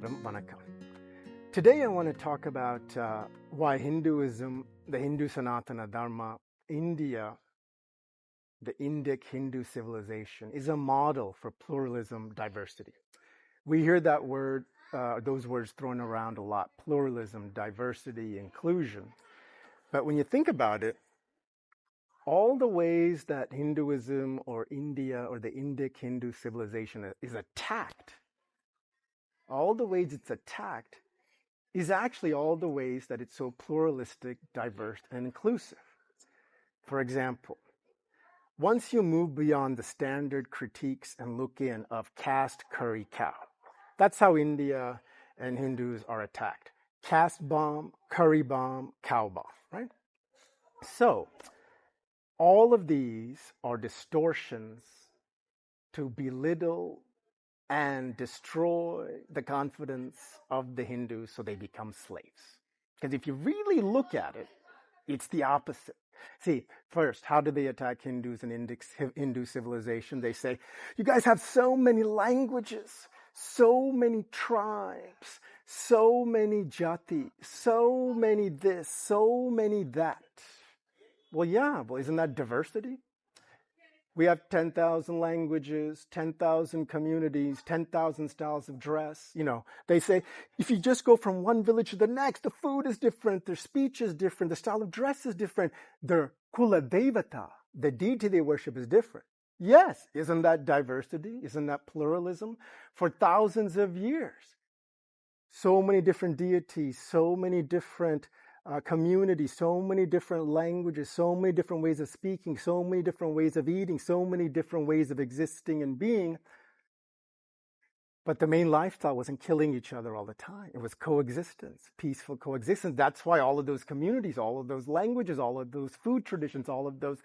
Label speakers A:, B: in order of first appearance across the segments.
A: Vanakkam. Today I want to talk about why Hinduism, the Hindu Sanatana Dharma, India, the Indic Hindu civilization, is a model for pluralism, diversity. We hear that word, those words thrown around a lot: pluralism, diversity, inclusion. But when you think about it, all the ways that Hinduism or India or the Indic Hindu civilization is attacked, all the ways it's attacked is actually all the ways that it's so pluralistic, diverse, and inclusive. For example, once you move beyond the standard critiques and look in of caste, curry, cow, that's how India and Hindus are attacked. Caste bomb, curry bomb, cow bomb, right? So, all of these are distortions to belittle and destroy the confidence of the Hindus so they become slaves. Because if you really look at it, it's the opposite. See, first, how do they attack Hindus and Hindu civilization? They say, you guys have so many languages, so many tribes, so many jati, so many this, so many that. Well, yeah, isn't that diversity? We have 10,000 languages, 10,000 communities, 10,000 styles of dress. You know, they say, if you just go from one village to the next, the food is different, their speech is different, the style of dress is different, their kula devata, the deity they worship, is different. Yes, isn't that diversity? Isn't that pluralism? For thousands of years, so many different deities, so many different communities, so many different languages, so many different ways of speaking, so many different ways of eating, so many different ways of existing and being. But the main lifestyle wasn't killing each other all the time. It was coexistence, peaceful coexistence. That's why all of those communities, all of those languages, all of those food traditions, all of those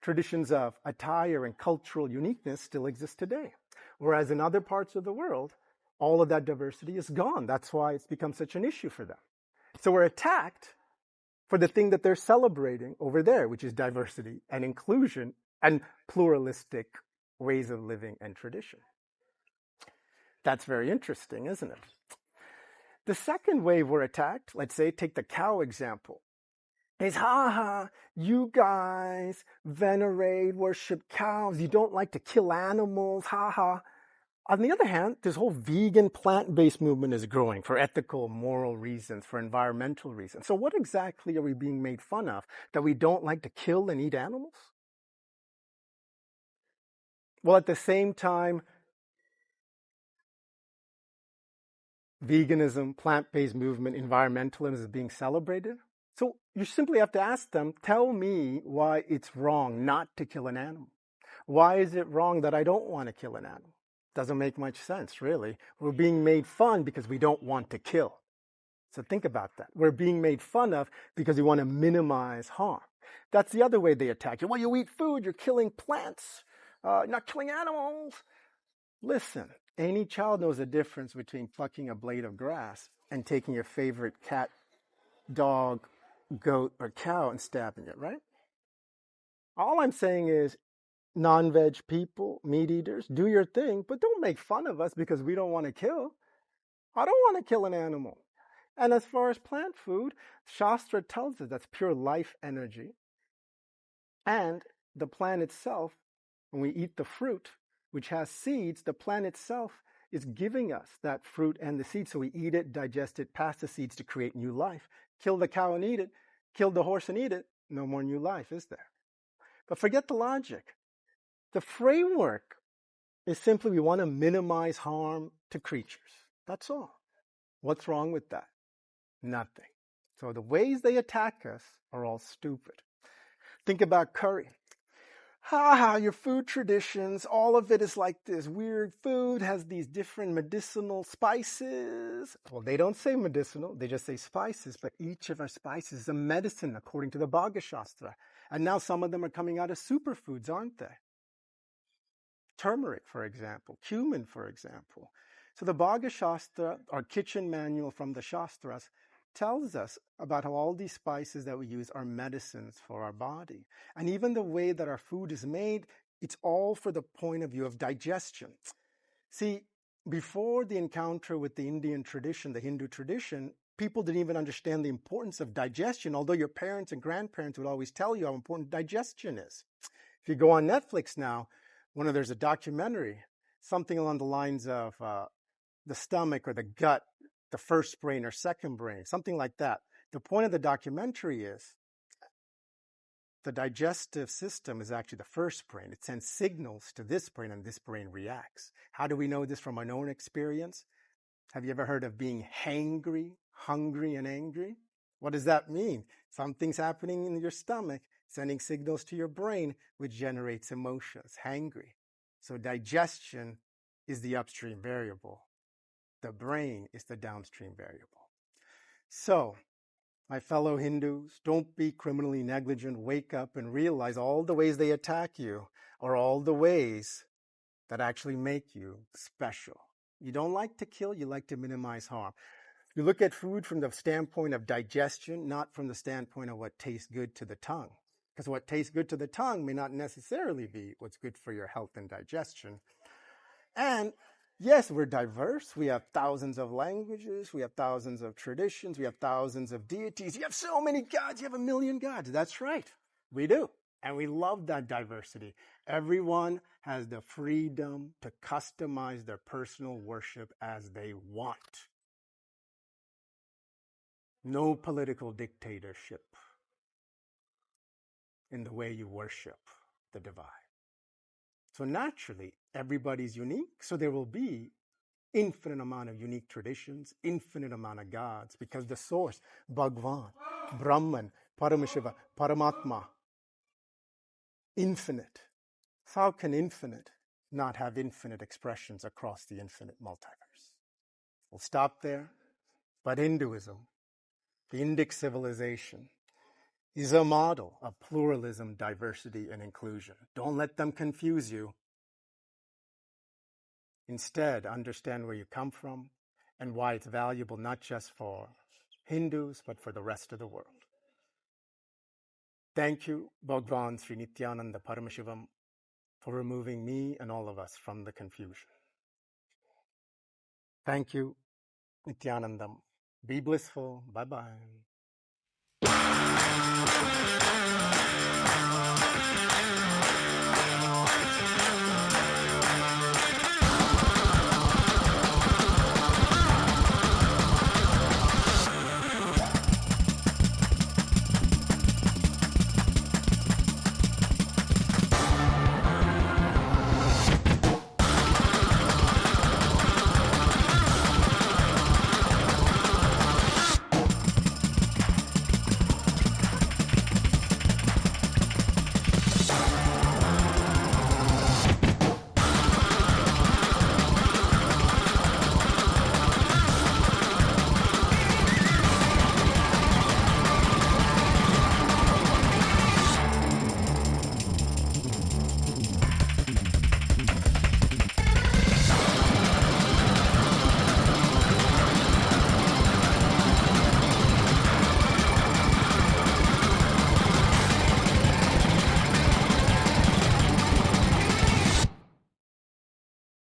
A: traditions of attire and cultural uniqueness still exist today. Whereas in other parts of the world, all of that diversity is gone. That's why it's become such an issue for them. So we're attacked for the thing that they're celebrating over there, which is diversity and inclusion and pluralistic ways of living and tradition. That's very interesting, isn't it? The second way we're attacked, let's say, take the cow example, is, you guys venerate, worship cows. You don't like to kill animals, On the other hand, this whole vegan plant-based movement is growing for ethical, moral reasons, for environmental reasons. So what exactly are we being made fun of? That we don't like to kill and eat animals? Well, at the same time, veganism, plant-based movement, environmentalism is being celebrated. So you simply have to ask them, tell me why it's wrong not to kill an animal. Why is it wrong that I don't want to kill an animal? Doesn't make much sense, really. We're being made fun because we don't want to kill. So think about that. We're being made fun of because we want to minimize harm. That's the other way they attack you. Well, you eat food, you're killing plants, not killing animals. Listen, any child knows the difference between plucking a blade of grass and taking your favorite cat, dog, goat, or cow and stabbing it, right? All I'm saying is, non-veg people, meat eaters, do your thing, but don't make fun of us because we don't want to kill. I don't want to kill an animal. And as far as plant food, Shastra tells us that's pure life energy. And the plant itself, when we eat the fruit, which has seeds, the plant itself is giving us that fruit and the seeds. So we eat it, digest it, pass the seeds to create new life. Kill the cow and eat it, kill the horse and eat it, no more new life, is there? But forget the logic. The framework is simply we want to minimize harm to creatures. That's all. What's wrong with that? Nothing. So the ways they attack us are all stupid. Think about curry. Your food traditions, all of it is like this weird food, has these different medicinal spices. Well, they don't say medicinal, they just say spices, but each of our spices is a medicine according to the Bhagavad Shastra. And now some of them are coming out as superfoods, aren't they? Turmeric, for example, cumin, for example. So the Bhagavad Shastra, our kitchen manual from the Shastras, tells us about how all these spices that we use are medicines for our body. And even the way that our food is made, it's all for the point of view of digestion. See, before the encounter with the Indian tradition, the Hindu tradition, people didn't even understand the importance of digestion, although your parents and grandparents would always tell you how important digestion is. If you go on Netflix now, there's a documentary, something along the lines of the stomach or the gut, the first brain or second brain, something like that. The point of the documentary is the digestive system is actually the first brain. It sends signals to this brain and this brain reacts. How do we know this from our own experience? Have you ever heard of being hangry, hungry, and angry? What does that mean? Something's happening in your stomach, sending signals to your brain, which generates emotions, hangry. So digestion is the upstream variable. The brain is the downstream variable. So, my fellow Hindus, don't be criminally negligent. Wake up and realize all the ways they attack you are all the ways that actually make you special. You don't like to kill, you like to minimize harm. You look at food from the standpoint of digestion, not from the standpoint of what tastes good to the tongue. Because what tastes good to the tongue may not necessarily be what's good for your health and digestion. And yes, we're diverse. We have thousands of languages. We have thousands of traditions. We have thousands of deities. You have so many gods. You have 1 million gods. That's right. We do. And we love that diversity. Everyone has the freedom to customize their personal worship as they want. No political dictatorship in the way you worship the divine. So naturally, everybody's unique, so there will be infinite amount of unique traditions, infinite amount of gods, because the source, Bhagwan, Brahman, Paramashiva, Paramatma, infinite. So how can infinite not have infinite expressions across the infinite multiverse? We'll stop there. But Hinduism, the Indic civilization, is a model of pluralism, diversity, and inclusion. Don't let them confuse you. Instead, understand where you come from and why it's valuable not just for Hindus, but for the rest of the world. Thank you, Bhagwan Sri Nityananda Paramashivam, for removing me and all of us from the confusion. Thank you, Nityanandam. Be blissful. Bye-bye.